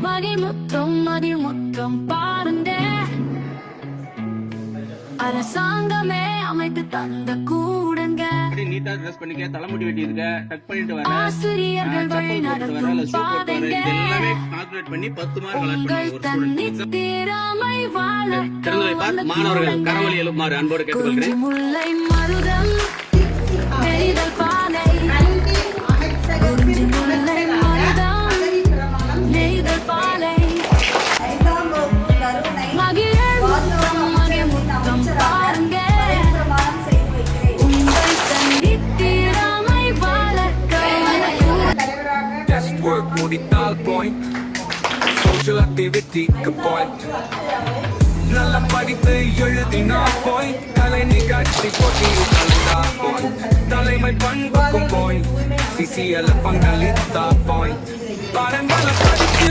மதிமுத்தம் பாருங்க அரசாங்கமே அமைத்து தந்த கூடுங்க நீட்டா ட்ரெஸ் பண்ணிக்க தலைமுடி வெட்டி இருக்க டக் பண்ணிட்டு வர ஆசிரியர்கள் வழி நடத்தும் பாதைங்க எல்லாமே கால்குலேட் பண்ணி 10 மார்க் கலெக்ட் பண்ணி ஒரு திறமை மாணவர்கள் கரவழி எழுமாறு அன்போடு கேட்டுக்கொள்கிறேன். முல்லை மருதம் நெய்தல் பாலை முல்லை மருதம் நெய்தல் பாலை மகிழ்முத்தம் பாருங்க உங்கள் தண்ணி திறமை வளர்க்க work முடித்தால் point social activity point நல்ல படித்து எழுதினார் point கலை நிகழ்ச்சி போட்டியில் கலந்தார் point தலைமை பண்புக்கும் point CCL பங்களித்தார் point பாடங்களை படித்து